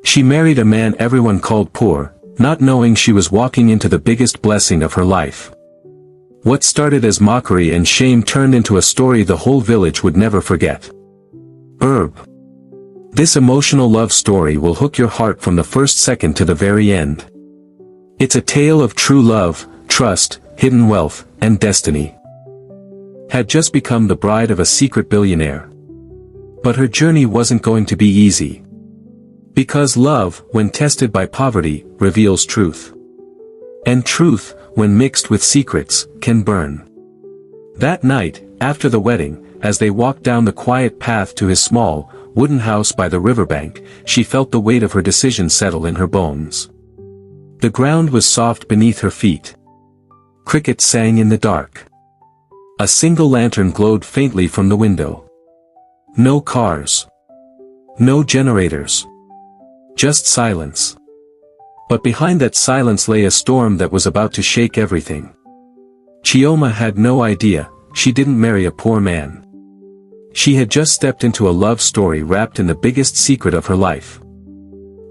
She married a man everyone called poor, not knowing she was walking into the biggest blessing of her life. What started as mockery and shame turned into a story the whole village would never forget. This emotional love story will hook your heart from the first second to the very end. It's a tale of true love, trust, hidden wealth, and destiny. Had just become the bride of a secret billionaire. But her journey wasn't going to be easy. Because love, when tested by poverty, reveals truth. And truth, when mixed with secrets, can burn. That night, after the wedding, as they walked down the quiet path to his small, wooden house by the riverbank, she felt the weight of her decision settle in her bones. The ground was soft beneath her feet. Crickets sang in the dark. A single lantern glowed faintly from the window. No cars. No generators. Just silence. But behind that silence lay a storm that was about to shake everything. Chioma had no idea, she didn't marry a poor man. She had just stepped into a love story wrapped in the biggest secret of her life.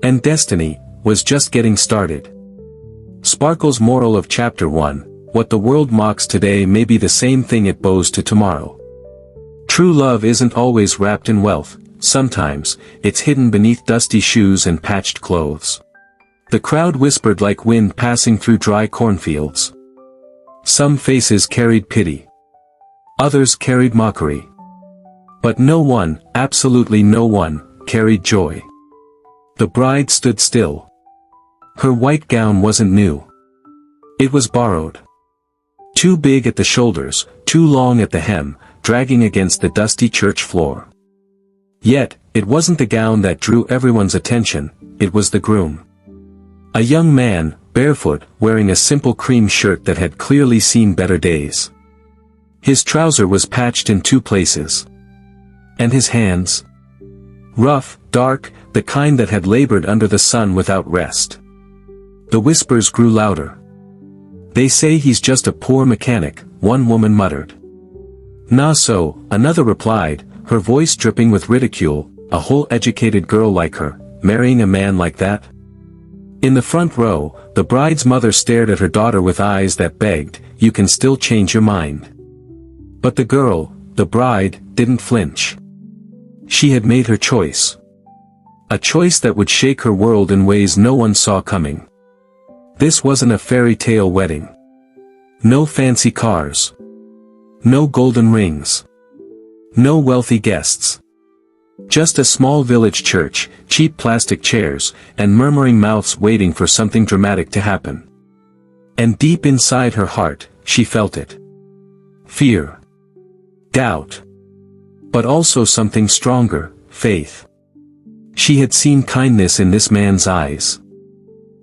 And destiny was just getting started. Sparkle's moral of Chapter 1, what the world mocks today may be the same thing it bows to tomorrow. True love isn't always wrapped in wealth, sometimes, it's hidden beneath dusty shoes and patched clothes. The crowd whispered like wind passing through dry cornfields. Some faces carried pity. Others carried mockery. But no one, absolutely no one, carried joy. The bride stood still. Her white gown wasn't new. It was borrowed. Too big at the shoulders, too long at the hem, dragging against the dusty church floor. Yet, it wasn't the gown that drew everyone's attention, it was the groom. A young man, barefoot, wearing a simple cream shirt that had clearly seen better days. His trouser was patched in 2 places. And his hands? Rough, dark, the kind that had labored under the sun without rest. The whispers grew louder. They say he's just a poor mechanic, one woman muttered. Nah, so, another replied, her voice dripping with ridicule, a whole educated girl like her, marrying a man like that? In the front row, the bride's mother stared at her daughter with eyes that begged, you can still change your mind. But the girl, the bride, didn't flinch. She had made her choice. A choice that would shake her world in ways no one saw coming. This wasn't a fairy tale wedding. No fancy cars. No golden rings. No wealthy guests. Just a small village church, cheap plastic chairs, and murmuring mouths waiting for something dramatic to happen. And deep inside her heart, she felt it. Fear. Doubt. But also something stronger, faith. She had seen kindness in this man's eyes.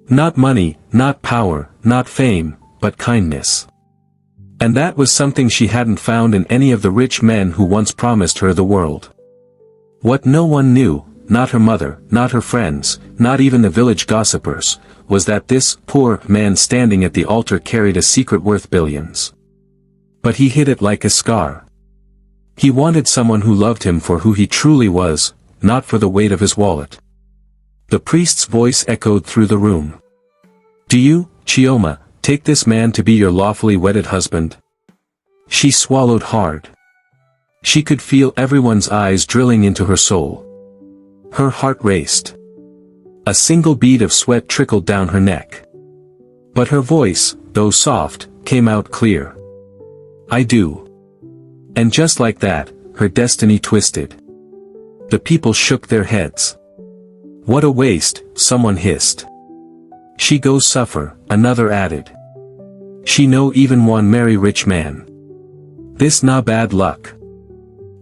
Not money, not power, not fame, but kindness. And that was something she hadn't found in any of the rich men who once promised her the world. What no one knew, not her mother, not her friends, not even the village gossipers, was that this poor man standing at the altar carried a secret worth billions. But he hid it like a scar. He wanted someone who loved him for who he truly was, not for the weight of his wallet. The priest's voice echoed through the room. Do you, Chioma, take this man to be your lawfully wedded husband? She swallowed hard. She could feel everyone's eyes drilling into her soul. Her heart raced. A single bead of sweat trickled down her neck. But her voice, though soft, came out clear. I do. And just like that, her destiny twisted. The people shook their heads. What a waste, someone hissed. She go suffer, another added. She no even one marry rich man. This na bad luck.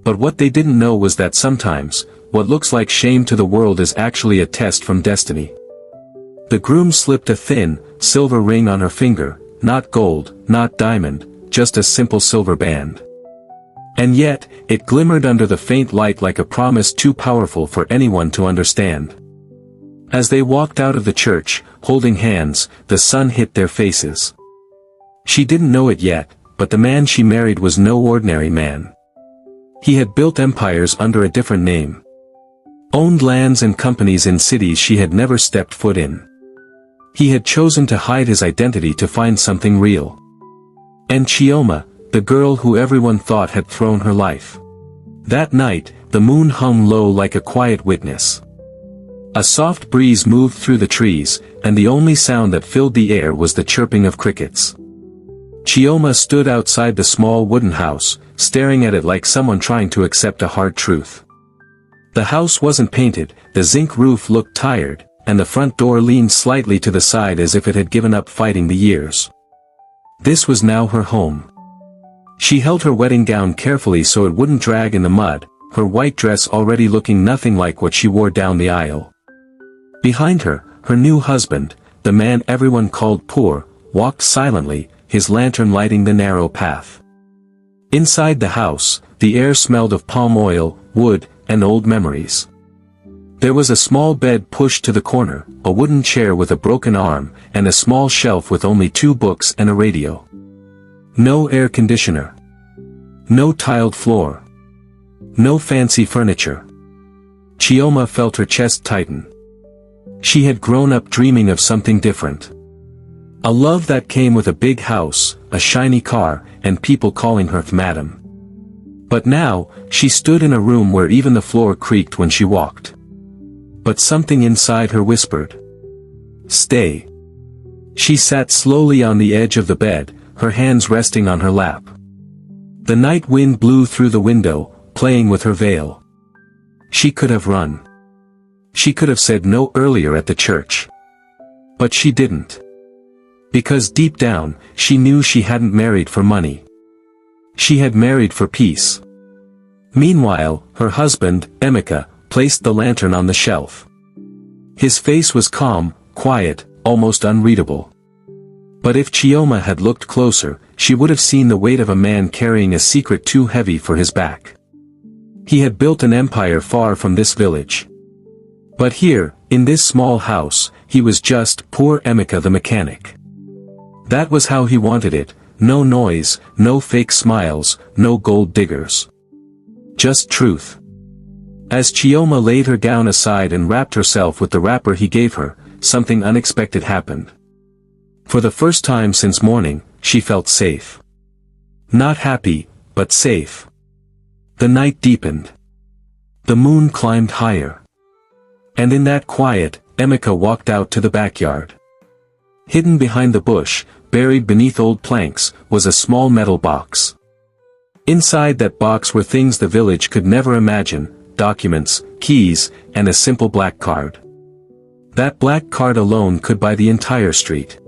But what they didn't know was that sometimes, what looks like shame to the world is actually a test from destiny. The groom slipped a thin, silver ring on her finger, not gold, not diamond, just a simple silver band. And yet, it glimmered under the faint light like a promise too powerful for anyone to understand. As they walked out of the church, holding hands, the sun hit their faces. She didn't know it yet, but the man she married was no ordinary man. He had built empires under a different name. Owned lands and companies in cities she had never stepped foot in. He had chosen to hide his identity to find something real. And Chioma, the girl who everyone thought had thrown her life. That night, the moon hung low like a quiet witness. A soft breeze moved through the trees, and the only sound that filled the air was the chirping of crickets. Chioma stood outside the small wooden house, staring at it like someone trying to accept a hard truth. The house wasn't painted, the zinc roof looked tired, and the front door leaned slightly to the side as if it had given up fighting the years. This was now her home. She held her wedding gown carefully so it wouldn't drag in the mud, her white dress already looking nothing like what she wore down the aisle. Behind her, her new husband, the man everyone called poor, walked silently, his lantern lighting the narrow path. Inside the house, the air smelled of palm oil, wood, and old memories. There was a small bed pushed to the corner, a wooden chair with a broken arm, and a small shelf with only 2 books and a radio. No air conditioner. No tiled floor. No fancy furniture. Chioma felt her chest tighten. She had grown up dreaming of something different. A love that came with a big house, a shiny car, and people calling her Madam. But now, she stood in a room where even the floor creaked when she walked. But something inside her whispered. Stay. She sat slowly on the edge of the bed, her hands resting on her lap. The night wind blew through the window, playing with her veil. She could have run. She could have said no earlier at the church. But she didn't. Because deep down, she knew she hadn't married for money. She had married for peace. Meanwhile, her husband, Emeka, placed the lantern on the shelf. His face was calm, quiet, almost unreadable. But if Chioma had looked closer, she would have seen the weight of a man carrying a secret too heavy for his back. He had built an empire far from this village. But here, in this small house, he was just poor Emeka the mechanic. That was how he wanted it, no noise, no fake smiles, no gold diggers. Just truth. As Chioma laid her gown aside and wrapped herself with the wrapper he gave her, something unexpected happened. For the first time since morning, she felt safe. Not happy, but safe. The night deepened. The moon climbed higher. And in that quiet, Emeka walked out to the backyard. Hidden behind the bush, buried beneath old planks, was a small metal box. Inside that box were things the village could never imagine, documents, keys, and a simple black card. That black card alone could buy the entire street.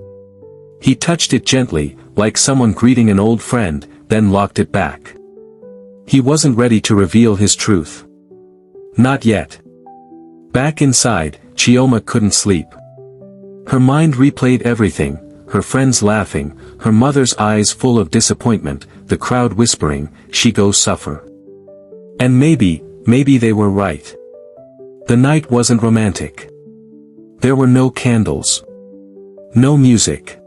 He touched it gently, like someone greeting an old friend, then locked it back. He wasn't ready to reveal his truth. Not yet. Back inside, Chioma couldn't sleep. Her mind replayed everything, her friends laughing, her mother's eyes full of disappointment, the crowd whispering, "She go suffer." And maybe they were right. The night wasn't romantic. There were no candles. No music.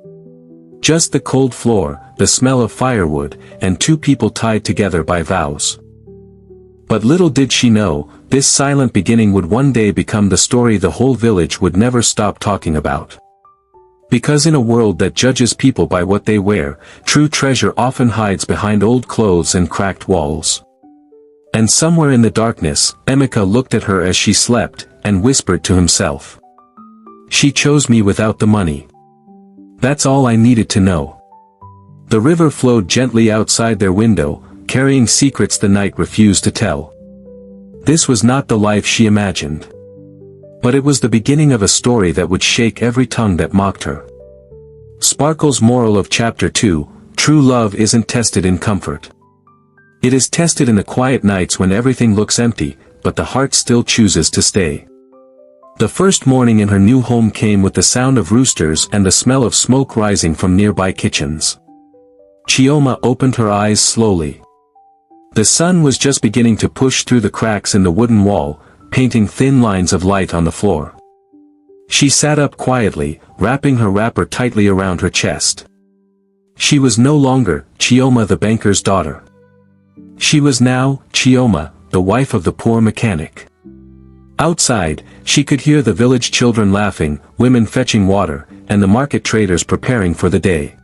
Just the cold floor, the smell of firewood, and 2 people tied together by vows. But little did she know, this silent beginning would one day become the story the whole village would never stop talking about. Because in a world that judges people by what they wear, true treasure often hides behind old clothes and cracked walls. And somewhere in the darkness, Emeka looked at her as she slept, and whispered to himself. She chose me without the money. That's all I needed to know. The river flowed gently outside their window, carrying secrets the night refused to tell. This was not the life she imagined. But it was the beginning of a story that would shake every tongue that mocked her. Sparkle's moral of Chapter 2, True love isn't tested in comfort. It is tested in the quiet nights when everything looks empty, but the heart still chooses to stay. The first morning in her new home came with the sound of roosters and the smell of smoke rising from nearby kitchens. Chioma opened her eyes slowly. The sun was just beginning to push through the cracks in the wooden wall, painting thin lines of light on the floor. She sat up quietly, wrapping her wrapper tightly around her chest. She was no longer Chioma the banker's daughter. She was now Chioma, the wife of the poor mechanic. Outside, she could hear the village children laughing, women fetching water, and the market traders preparing for the day.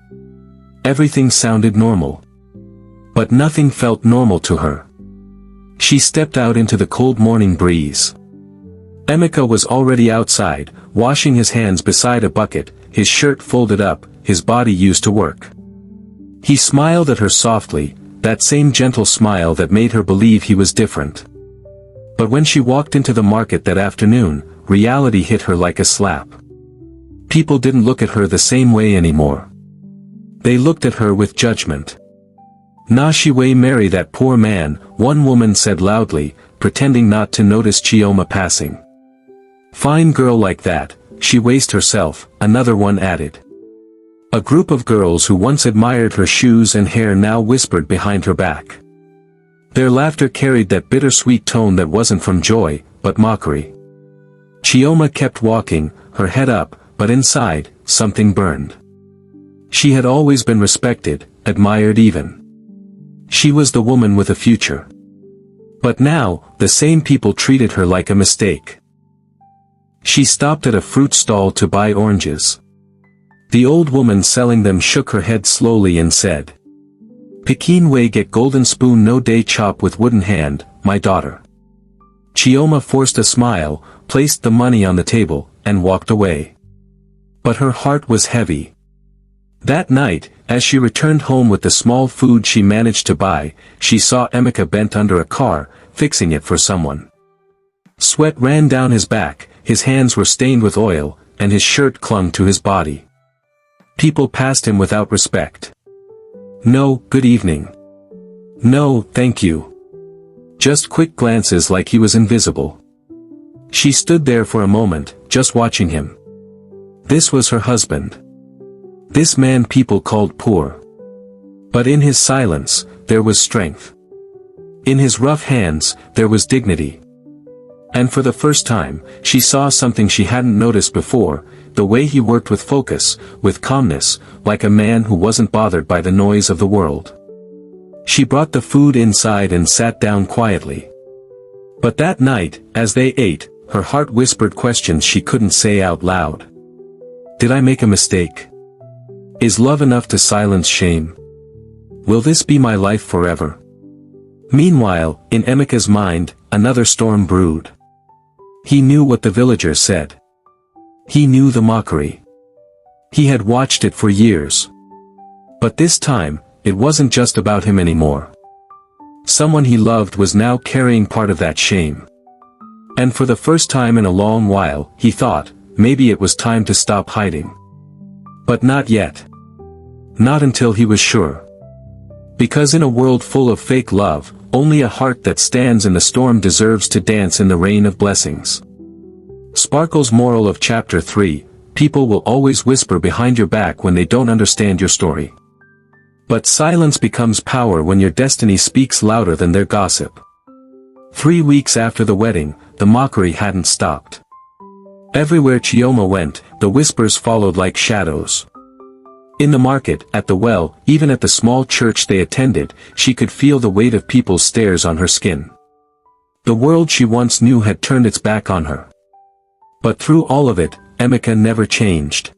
Everything sounded normal. But nothing felt normal to her. She stepped out into the cold morning breeze. Emeka was already outside, washing his hands beside a bucket, his shirt folded up, his body used to work. He smiled at her softly, that same gentle smile that made her believe he was different. But when she walked into the market that afternoon, reality hit her like a slap. People didn't look at her the same way anymore. They looked at her with judgment. "Na she way marry that poor man," one woman said loudly, pretending not to notice Chioma passing. "Fine girl like that, she waste herself," another one added. A group of girls who once admired her shoes and hair now whispered behind her back. Their laughter carried that bittersweet tone that wasn't from joy, but mockery. Chioma kept walking, her head up, but inside, something burned. She had always been respected, admired even. She was the woman with a future. But now, the same people treated her like a mistake. She stopped at a fruit stall to buy oranges. The old woman selling them shook her head slowly and said, "Pekin way get golden spoon no day chop with wooden hand, my daughter." Chioma forced a smile, placed the money on the table, and walked away. But her heart was heavy. That night, as she returned home with the small food she managed to buy, she saw Emeka bent under a car, fixing it for someone. Sweat ran down his back, his hands were stained with oil, and his shirt clung to his body. People passed him without respect. "No, good evening." "No, thank you." Just quick glances like he was invisible. She stood there for a moment, just watching him. This was her husband. This man people called poor. But in his silence, there was strength. In his rough hands, there was dignity. And for the first time, she saw something she hadn't noticed before, the way he worked with focus, with calmness, like a man who wasn't bothered by the noise of the world. She brought the food inside and sat down quietly. But that night, as they ate, her heart whispered questions she couldn't say out loud. Did I make a mistake? Is love enough to silence shame? Will this be my life forever? Meanwhile, in Emeka's mind, another storm brewed. He knew what the villagers said. He knew the mockery. He had watched it for years. But this time, it wasn't just about him anymore. Someone he loved was now carrying part of that shame. And for the first time in a long while, he thought, maybe it was time to stop hiding. But not yet. Not until he was sure. Because in a world full of fake love, only a heart that stands in the storm deserves to dance in the rain of blessings. Sparkle's moral of chapter 3, people will always whisper behind your back when they don't understand your story. But silence becomes power when your destiny speaks louder than their gossip. 3 weeks after the wedding, the mockery hadn't stopped. Everywhere Chioma went, the whispers followed like shadows. In the market, at the well, even at the small church they attended, she could feel the weight of people's stares on her skin. The world she once knew had turned its back on her. But through all of it, Emeka never changed.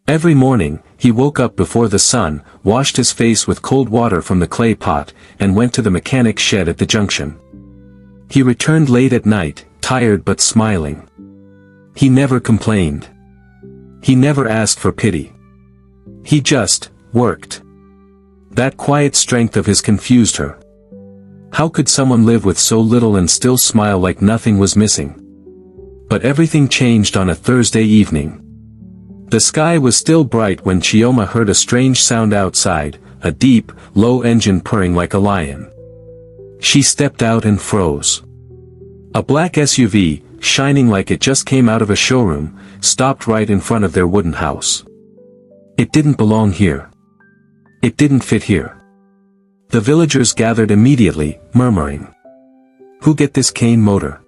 Every morning, he woke up before the sun, washed his face with cold water from the clay pot, and went to the mechanic's shed at the junction. He returned late at night, tired but smiling. He never complained. He never asked for pity. He just worked. That quiet strength of his confused her. How could someone live with so little and still smile like nothing was missing? But everything changed on a Thursday evening. The sky was still bright when Chioma heard a strange sound outside, a deep, low engine purring like a lion. She stepped out and froze. A black SUV, shining like it just came out of a showroom, stopped right in front of their wooden house. It didn't belong here. It didn't fit here. The villagers gathered immediately, murmuring. Who get this cane motor?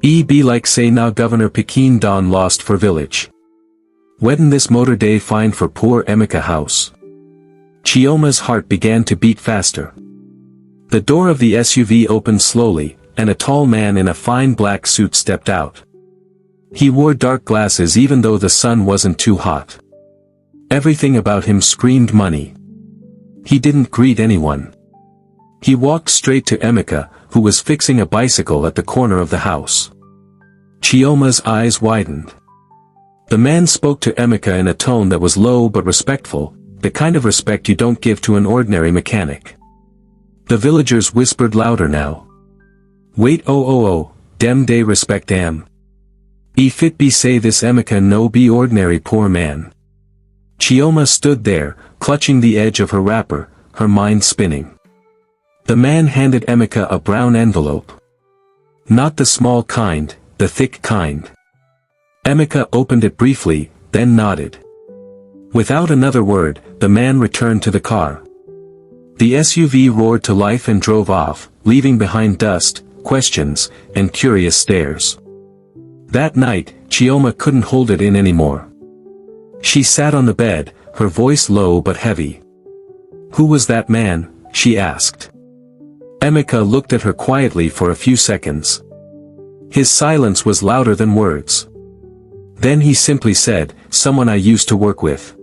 Be like say now Governor Pekin Don lost for village. When this motor day fine for poor Emeka house. Chioma's heart began to beat faster. The door of the SUV opened slowly, and a tall man in a fine black suit stepped out. He wore dark glasses even though the sun wasn't too hot. Everything about him screamed money. He didn't greet anyone. He walked straight to Emeka, who was fixing a bicycle at the corner of the house. Chioma's eyes widened. The man spoke to Emeka in a tone that was low but respectful, the kind of respect you don't give to an ordinary mechanic. The villagers whispered louder now. "Wait dem de respect am. If it be say this Emeka no be ordinary poor man." Chioma stood there, clutching the edge of her wrapper, her mind spinning. The man handed Emeka a brown envelope. Not the small kind, the thick kind. Emeka opened it briefly, then nodded. Without another word, the man returned to the car. The SUV roared to life and drove off, leaving behind dust, questions, and curious stares. That night, Chioma couldn't hold it in anymore. She sat on the bed, her voice low but heavy. "Who was that man?" she asked. Emeka looked at her quietly for a few seconds. His silence was louder than words. Then he simply said, "Someone I used to work with."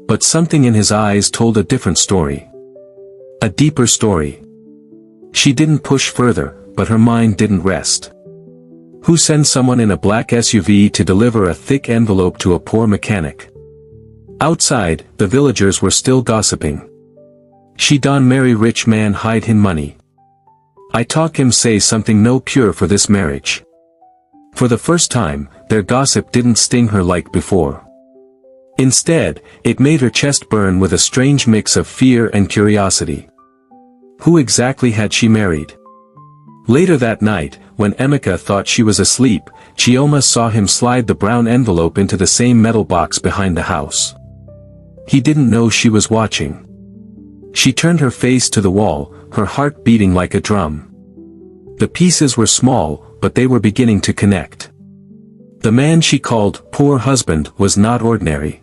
But something in his eyes told a different story. A deeper story. She didn't push further, but her mind didn't rest. Who sends someone in a black SUV to deliver a thick envelope to a poor mechanic? Outside, the villagers were still gossiping. "She don marry rich man hide him money. I talk him say something no cure for this marriage." For the first time, their gossip didn't sting her like before. Instead, it made her chest burn with a strange mix of fear and curiosity. Who exactly had she married? Later that night, when Emeka thought she was asleep, Chioma saw him slide the brown envelope into the same metal box behind the house. He didn't know she was watching. She turned her face to the wall, her heart beating like a drum. The pieces were small, but they were beginning to connect. The man she called poor husband was not ordinary.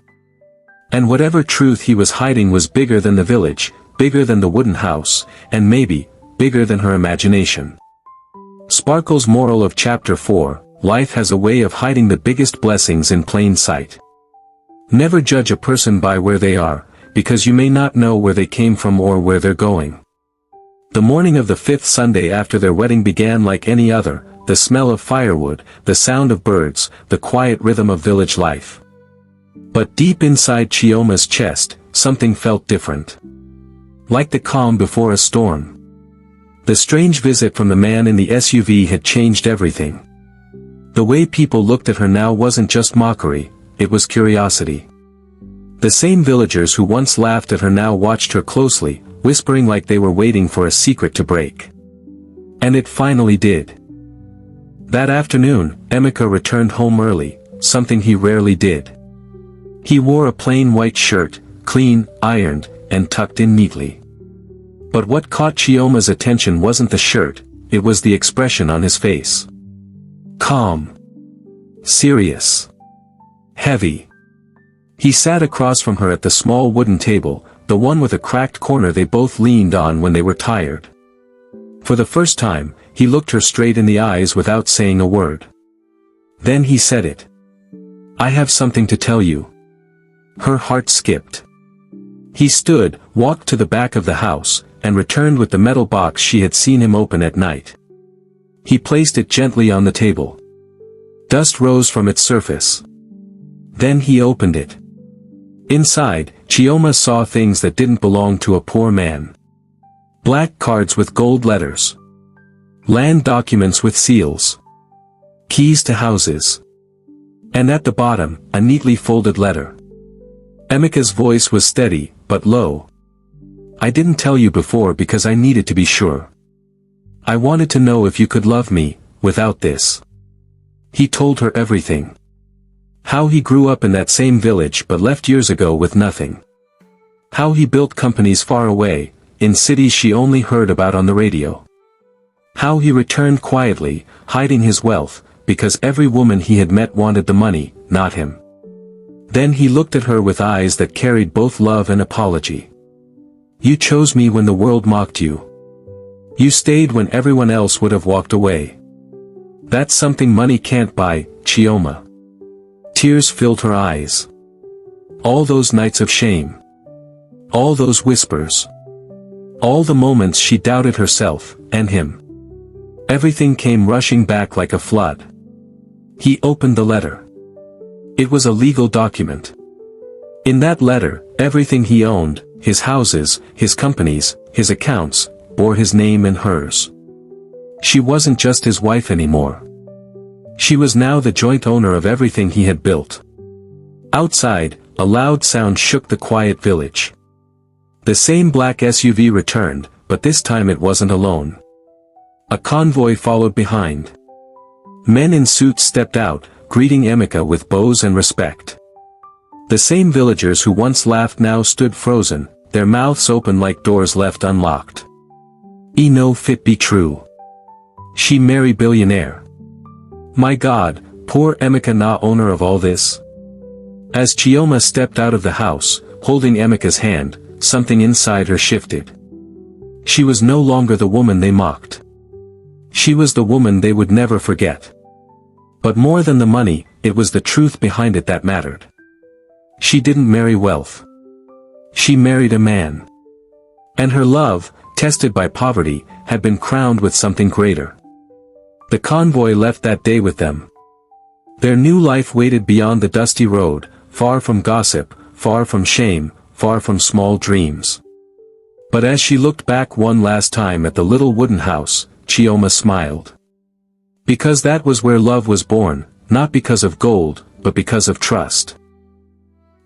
And whatever truth he was hiding was bigger than the village, bigger than the wooden house, and maybe, bigger than her imagination. Sparkle's moral of Chapter 4, life has a way of hiding the biggest blessings in plain sight. Never judge a person by where they are, because you may not know where they came from or where they're going. The morning of the 5th Sunday after their wedding began like any other, the smell of firewood, the sound of birds, the quiet rhythm of village life. But deep inside Chioma's chest, something felt different. Like the calm before a storm. The strange visit from the man in the SUV had changed everything. The way people looked at her now wasn't just mockery, it was curiosity. The same villagers who once laughed at her now watched her closely, whispering like they were waiting for a secret to break. And it finally did. That afternoon, Emeka returned home early, something he rarely did. He wore a plain white shirt, clean, ironed, and tucked in neatly. But what caught Chioma's attention wasn't the shirt, it was the expression on his face. Calm. Serious. Heavy. He sat across from her at the small wooden table, the one with a cracked corner they both leaned on when they were tired. For the first time, he looked her straight in the eyes without saying a word. Then he said it. "I have something to tell you." Her heart skipped. He stood, walked to the back of the house, and returned with the metal box she had seen him open at night. He placed it gently on the table. Dust rose from its surface. Then he opened it. Inside, Chioma saw things that didn't belong to a poor man. Black cards with gold letters. Land documents with seals. Keys to houses. And at the bottom, a neatly folded letter. Emeka's voice was steady, but low. "I didn't tell you before because I needed to be sure. I wanted to know if you could love me, without this." He told her everything. How he grew up in that same village but left years ago with nothing. How he built companies far away, in cities she only heard about on the radio. How he returned quietly, hiding his wealth, because every woman he had met wanted the money, not him. Then he looked at her with eyes that carried both love and apology. "You chose me when the world mocked you. You stayed when everyone else would have walked away. That's something money can't buy, Chioma. Tears filled her eyes. All those nights of shame. All those whispers. All the moments she doubted herself, and him. Everything came rushing back like a flood. He opened the letter. It was a legal document. In that letter, everything he owned, his houses, his companies, his accounts, bore his name and hers. She wasn't just his wife anymore. She was now the joint owner of everything he had built. Outside, a loud sound shook the quiet village. The same black SUV returned, but this time it wasn't alone. A convoy followed behind. Men in suits stepped out, greeting Emeka with bows and respect. The same villagers who once laughed now stood frozen, their mouths open like doors left unlocked. "E no fit be true. She marry billionaire. My God, poor Emeka na owner of all this." As Chioma stepped out of the house, holding Emeka's hand, something inside her shifted. She was no longer the woman they mocked. She was the woman they would never forget. But more than the money, it was the truth behind it that mattered. She didn't marry wealth. She married a man. And her love, tested by poverty, had been crowned with something greater. The convoy left that day with them. Their new life waited beyond the dusty road, far from gossip, far from shame, far from small dreams. But as she looked back one last time at the little wooden house, Chioma smiled. Because that was where love was born, not because of gold, but because of trust.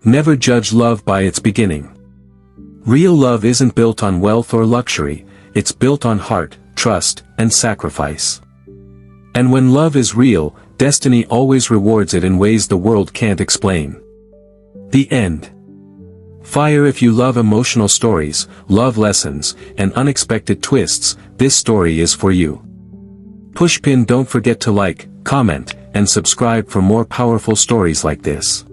Never judge love by its beginning. Real love isn't built on wealth or luxury, it's built on heart, trust, and sacrifice. And when love is real, destiny always rewards it in ways the world can't explain. The end. Fire. If you love emotional stories, love lessons, and unexpected twists, this story is for you. Pushpin, don't forget to like, comment, and subscribe for more powerful stories like this.